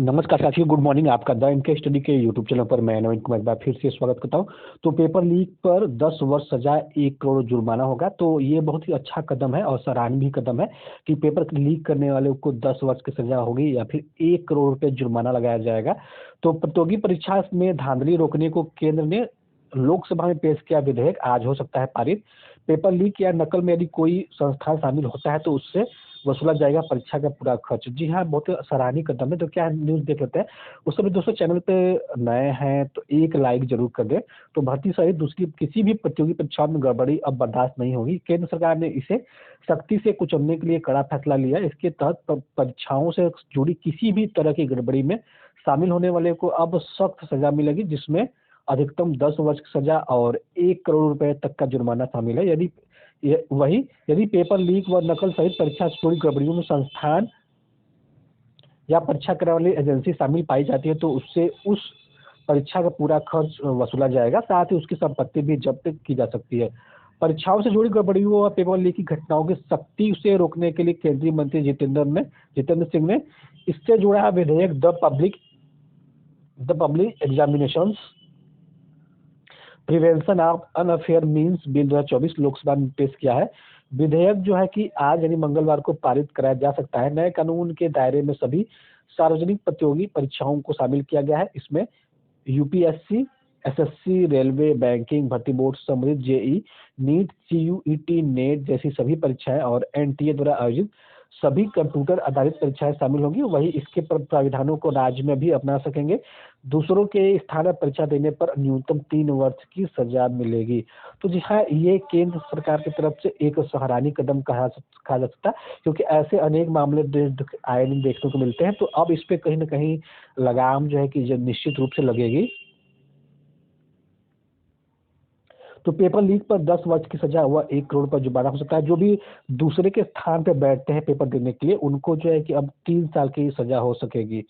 नमस्कार साथियों, good morning. आपका द इनके स्टडी के यूट्यूब चैनल पर मैं नवीन कुमार एक बार फिर से स्वागत करता हूं। तो पेपर लीक पर 10 वर्ष सजा 1 करोड़ जुर्माना होगा। तो ये बहुत ही अच्छा कदम है और सराहनीय कदम है कि पेपर लीक करने वाले को 10 वर्ष की सजा होगी या फिर 1 करोड़ रुपए जुर्माना लगाया जाएगा। तो प्रतियोगी परीक्षा में धांधली रोकने को केंद्र ने लोकसभा में पेश किया विधेयक आज हो सकता है पारित। पेपर लीक या नकल में यदि कोई संस्थान शामिल होता है तो उससे वसूला जाएगा परीक्षा का पूरा खर्च। जी हाँ, बहुत सराहनीय कदम है। तो क्या न्यूज़ देख लेते हैं। उस समय दोस्तों, चैनल पे नए हैं तो एक लाइक जरूर कर दें। तो भर्ती सहित दूसरी किसी भी प्रतियोगी परीक्षा में गड़बड़ी अब बर्दाश्त नहीं होगी। केंद्र सरकार ने इसे सख्ती से कुचलने के लिए कड़ा फैसला लिया। इसके तहत परीक्षाओं से जुड़ी किसी भी तरह की गड़बड़ी में शामिल होने वाले को अब सख्त सजा मिलेगी, जिसमें अधिकतम 10 वर्ष की सजा और 1 करोड़ रुपए तक का जुर्माना शामिल है। यदि पेपर लीक व नकल सहित परीक्षा से जुड़ी गड़बड़ियों में संस्थान या परीक्षा कराने वाली एजेंसी शामिल पाई जाती है तो उससे उस परीक्षा का पूरा खर्च वसूला जाएगा। साथ ही उसकी संपत्ति भी जब्त की जा सकती है। परीक्षाओं से जुड़ी गड़बड़ियों और पेपर लीक की घटनाओं की सख्ती से रोकने के लिए केंद्रीय मंत्री जितेंद्र सिंह ने इससे जुड़ा विधेयक the public examinations prevention of unfair means bill 2024 Lok Sabha में पेश किया है। विधेयक जो है कि आज यानी मंगलवार को पारित कराया जा सकता है। नए कानून के दायरे में सभी सार्वजनिक प्रतियोगी परीक्षाओं को शामिल किया गया है। इसमें यूपीएससी, एसएससी, रेलवे, बैंकिंग, भर्ती बोर्ड, समृद्ध, जेई, नीट, सीयूईटी, नेट जैसी सभी परीक्षाएं और एनटीए द्वारा आयोजित सभी कंप्यूटर आधारित परीक्षाएं शामिल होंगी। वही इसके प्राविधानों को राज्य में भी अपना सकेंगे। दूसरों के स्थान पर परीक्षा देने पर न्यूनतम 3 वर्ष की सजा मिलेगी। तो जी हाँ, ये केंद्र सरकार की तरफ से एक सराहनीय कदम कहा जा सकता है, क्योंकि ऐसे अनेक मामले आए दिन देखने को मिलते हैं। तो अब इस पे कहीं ना कहीं लगाम जो है कि निश्चित रूप से लगेगी। तो पेपर लीक पर 10 वर्ष की सजा हुआ 1 करोड़ पर जुर्माना हो सकता है। जो भी दूसरे के स्थान पर बैठते हैं पेपर देने के लिए, उनको जो है कि अब 3 साल की सजा हो सकेगी।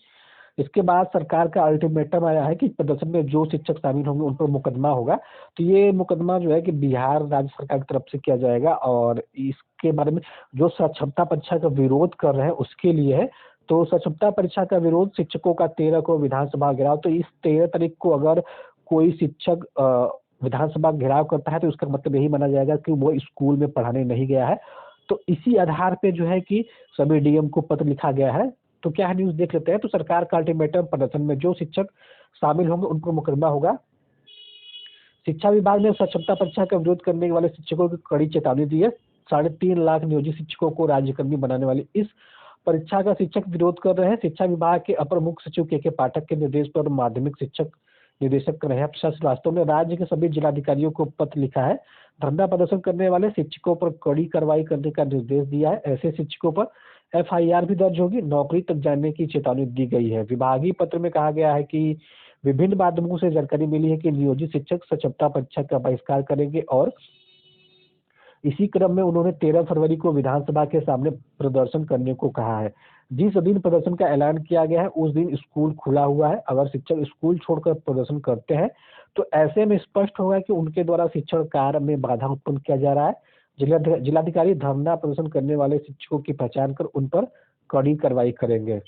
इसके बाद सरकार का अल्टीमेटम आया है कि प्रदर्शन में जो शिक्षक शामिल होंगे उन पर मुकदमा होगा। तो ये मुकदमा जो है कि बिहार राज्य सरकार की तरफ से किया जाएगा और इसके बारे में जो साक्षरता परीक्षा का विरोध कर रहे हैं उसके लिए है। तो साक्षरता परीक्षा का विरोध शिक्षकों का 13 को विधानसभा घेराव। तो इस 13 तारीख को अगर कोई शिक्षक विधानसभा घेराव करता है तो उसका मतलब यही माना जाएगा कि वो स्कूल में पढ़ाने नहीं गया है। तो इसी आधार पे जो है कि सभी डीएम को पत्र लिखा गया है। तो क्या है, न्यूज देख लेते हैं। तो सरकार का अल्टीमेटम, प्रदर्शन में जो शिक्षक शामिल होंगे उन पर मुकदमा होगा। शिक्षा विभाग ने साक्षरता परीक्षा का विरोध करने वाले शिक्षकों की कड़ी चेतावनी दी है। 3.5 लाख नियोजित शिक्षकों को राज्यकर्मी बनाने वाली इस परीक्षा का शिक्षक विरोध कर रहे हैं। शिक्षा विभाग के अपर मुख्य सचिव के पाठक के निर्देश पर माध्यमिक शिक्षक निदेशक रहे श्रीवास्तव ने राज्य के सभी जिलाधिकारियों को पत्र लिखा है। धरना प्रदर्शन करने वाले शिक्षकों पर कड़ी कार्रवाई करने का निर्देश दिया है। ऐसे शिक्षकों पर एफआईआर भी दर्ज होगी। नौकरी तक जाने की चेतावनी दी गई है। विभागीय पत्र में कहा गया है कि विभिन्न माध्यमों से जानकारी मिली है कि नियोजित शिक्षक साक्षरता परीक्षा का बहिष्कार करेंगे और इसी क्रम में उन्होंने 13 फरवरी को विधानसभा के सामने प्रदर्शन करने को कहा है। जिस दिन प्रदर्शन का ऐलान किया गया है उस दिन स्कूल खुला हुआ है। अगर शिक्षक स्कूल छोड़कर प्रदर्शन करते हैं तो ऐसे में स्पष्ट होगा कि उनके द्वारा शिक्षण कार्य में बाधा उत्पन्न किया जा रहा है। जिलाधिकारी धरना प्रदर्शन करने वाले शिक्षकों की पहचान कर उन पर कड़ी कार्रवाई करेंगे।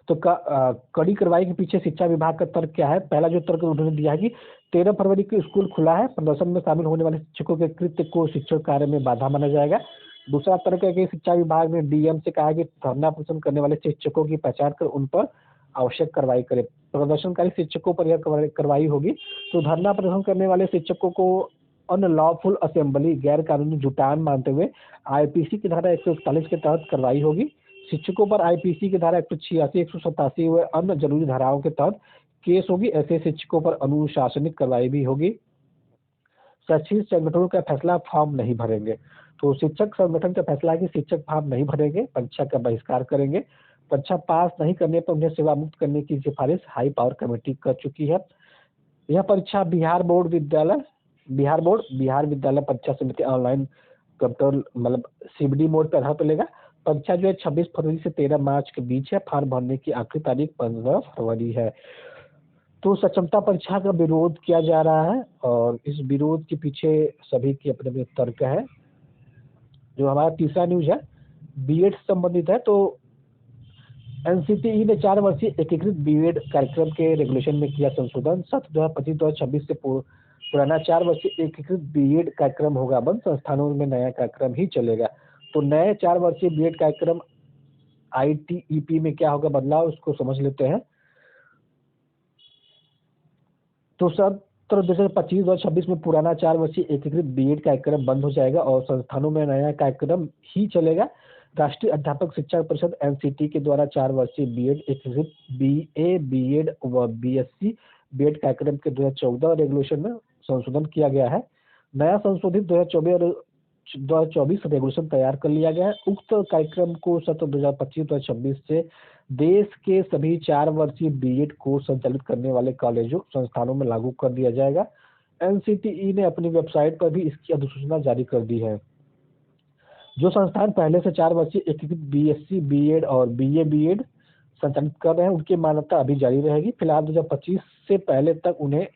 तो कड़ी कार्रवाई के पीछे शिक्षा विभाग का तर्क क्या है? पहला जो तर्क उन्होंने दिया है कि 13 फरवरी को स्कूल खुला है, प्रदर्शन में शामिल होने वाले शिक्षकों के कृत्य को शिक्षण कार्य में बाधा माना जाएगा। दूसरा तर्क है कि शिक्षा विभाग ने डीएम से कहा कि धरना प्रदर्शन करने वाले शिक्षकों की पहचान कर उन पर आवश्यक कार्रवाई करे। प्रदर्शनकारी शिक्षकों पर यह कार्रवाई होगी। तो धरना प्रदर्शन करने वाले शिक्षकों को अनलॉफुल असेंबली, गैर कानूनी जुटान मानते हुए आईपीसी की धारा 141 के तहत कार्रवाई होगी। शिक्षकों पर आईपीसी की धारा 186, 187 व अन्य जरूरी धाराओं के तहत केस होगी। ऐसे शिक्षकों पर अनुशासनिक कार्रवाई भी होगी। शैक्षणिक संगठनों का फैसला, फॉर्म नहीं भरेंगे। तो शिक्षक संगठन का फैसला है कि शिक्षक फॉर्म नहीं भरेंगे, परीक्षा का बहिष्कार करेंगे। परीक्षा पास नहीं करने पर उन्हें सेवा मुक्त करने की सिफारिश हाई पावर कमेटी कर चुकी है। यह परीक्षा बिहार विद्यालय परीक्षा समिति ऑनलाइन कंप्यूटर मतलब सीबीडी मोड पर आधार पर लेगा। परीक्षा जो है 26 फरवरी से 13 मार्च के बीच है। फॉर्म भरने की आखिरी तारीख 15 फरवरी है। तो साक्षरता परीक्षा का विरोध किया जा रहा है और इस विरोध के पीछे सभी के अपने अपने तर्क है। जो हमारा तीसरा न्यूज है बीएड से संबंधित है। तो एनसीटीई ने 4 वर्षीय एकीकृत बीएड कार्यक्रम के रेगुलेशन में किया संशोधन। सत्र 2025-2026 से पुराना 4 वर्षीय एकीकृत बीएड कार्यक्रम होगा बंद, संस्थानों में नया कार्यक्रम ही चलेगा। तो नए 4 वर्षीय बीएड कार्यक्रम आईटीईपी में क्या होगा बदलाव, उसको समझ लेते हैं। तो सत्र 2025-2026 में पुराना 4 वर्षीय एकीकृत बीएड कार्यक्रम बंद हो जाएगा और संस्थानों में नया कार्यक्रम ही चलेगा। राष्ट्रीय अध्यापक शिक्षा परिषद एनसीटी के द्वारा 4 वर्षीय बीएड एकीकृत बीए बीएड व बीएससी बीएड कार्यक्रम के 2014 रेगुलेशन में संशोधन किया गया है। नया संशोधित 2024 रेगुलेशन तैयार कर लिया गया है। उक्त कार्यक्रम को सत्र 2025-2026 से देश के सभी 4 वर्षीय बीएड कोर्स संचालित करने वाले कॉलेजों संस्थानों में लागू कर दिया जाएगा। एनसीटीई ने अपनी वेबसाइट पर भी इसकी अधिसूचना जारी कर दी है। जो संस्थान पहले से 4 वर्षीय एकीकृत बीएससी बीएड और बीए बीएड संचालित कर रहे हैं उनकी मान्यता अभी जारी रहेगी। फिलहाल 2025 से पहले तक उन्हें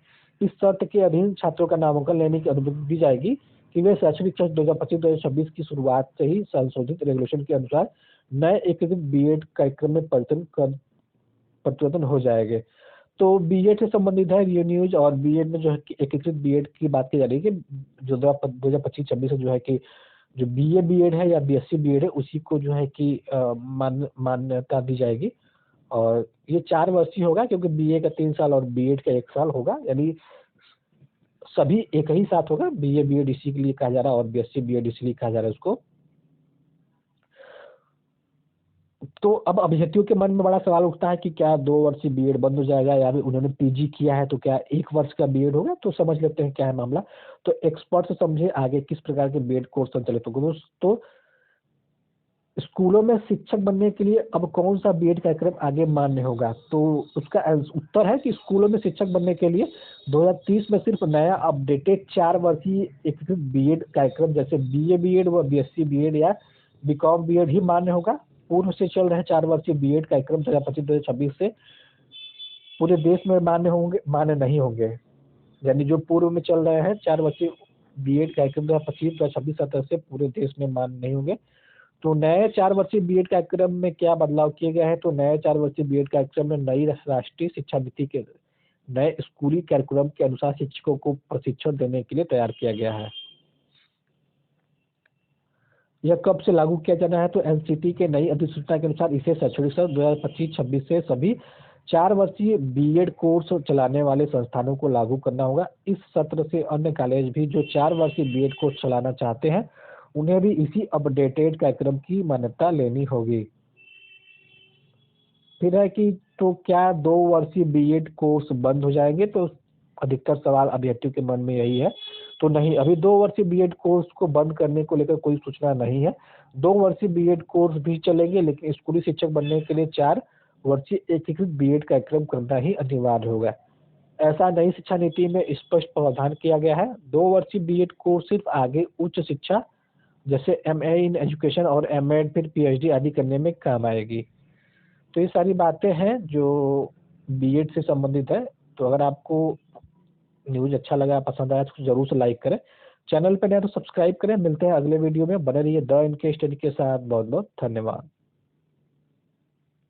इस शर्त के अधीन छात्रों का नामांकन लेने की अनुमति दी जाएगी कि वे शैक्षणिक वर्ष 2025-2026 की शुरुआत से ही संशोधित रेगुलेशन के अनुसार नए एकीकृत बीएड कार्यक्रम में परिवर्तन हो जाएंगे। तो बीएड से संबंधित है ये न्यूज। और बीएड में जो है कि एकीकृत बीएड की बात की जा रही है कि जो 2025-26 जो है कि जो बीए बीएड है या बीएससी बीएड है उसी को जो है कि मान्यता दी जाएगी। और ये 4 वर्षीय होगा क्योंकि बीए का 3 साल और बीएड का 1 साल होगा, यानी सभी एक ही साथ होगा। बीए बीएड इसी के लिए कहा जा रहा है और बीएससी बीएड इसलिए कहा जा रहा है उसको। तो अब अभ्यर्थियों के मन में बड़ा सवाल उठता है कि क्या 2 वर्षीय बीएड बंद हो जाएगा या फिर उन्होंने पीजी किया है तो क्या 1 वर्ष का बीएड होगा। तो समझ लेते हैं क्या है मामला। तो एक्सपर्ट से समझे आगे किस प्रकार के बीएड कोर्स संचालित होंगे। दोस्तों, स्कूलों में शिक्षक बनने के लिए अब कौन सा बीएड कार्यक्रम आगे मान्य होगा। तो उसका उत्तर है कि स्कूलों में शिक्षक बनने के लिए 2030 में सिर्फ नया अपडेटेड 4 वर्षीय एकीकृत बीएड कार्यक्रम जैसे बीए बीएड व बीएससी बीएड या बीकॉम बीएड ही मान्य होगा। पूर्व से चल रहे 4 वर्षीय बीएड कार्यक्रम 2025-2026 से पूरे देश में मान्य नहीं होंगे। यानी जो पूर्व में चल रहे हैं 4 वर्षीय बीएड कार्यक्रम 2025-2026 से पूरे देश में मान्य नहीं होंगे। तो नए 4 वर्षीय बीएड कार्यक्रम में क्या बदलाव किए गए हैं। तो नए 4 वर्षीय बीएड कार्यक्रम में नई राष्ट्रीय शिक्षा नीति के नए स्कूली कैरिकुलम के अनुसार शिक्षकों को प्रशिक्षण देने के लिए तैयार किया गया है। यह कब से लागू किया जाना है। तो एनसीटी के नई अधिसूचना के अनुसार इसे शैक्षणिक सत्र 2025-26 से सभी 4 वर्षीय बीएड कोर्स चलाने वाले संस्थानों को लागू करना होगा। इस सत्र से अन्य कॉलेज भी जो 4 वर्षीय बीएड कोर्स चलाना चाहते हैं उन्हें भी इसी अपडेटेड कार्यक्रम की मान्यता लेनी होगी। फिर है कि तो क्या 2 वर्षीय बीएड कोर्स बंद हो जाएंगे। तो अधिकतर सवाल अभ्यर्थियों के मन में यही है। तो नहीं, अभी 2 वर्षीय बीएड कोर्स को बंद करने को लेकर कोई सूचना नहीं है। 2 वर्षीय बीएड कोर्स भी चलेंगे लेकिन स्कूली शिक्षक बनने के लिए 4 वर्षीय एकीकृत बीएड कार्यक्रम करना ही अनिवार्य होगा। ऐसा नई शिक्षा नीति में स्पष्ट प्रावधान किया गया है। 2 वर्षीय बीएड कोर्स सिर्फ आगे उच्च शिक्षा जैसे एमए इन एजुकेशन और एमएड फिर पीएचडी आदि करने में काम आएगी। तो ये सारी बातें हैं जो बीएड से संबंधित है। तो अगर आपको न्यूज़ अच्छा लगा, पसंद आया तो जरूर से लाइक करें। चैनल पर नया तो सब्सक्राइब करें। मिलते हैं अगले वीडियो में। बने रहिए द इनके स्टडी के साथ। बहुत बहुत धन्यवाद।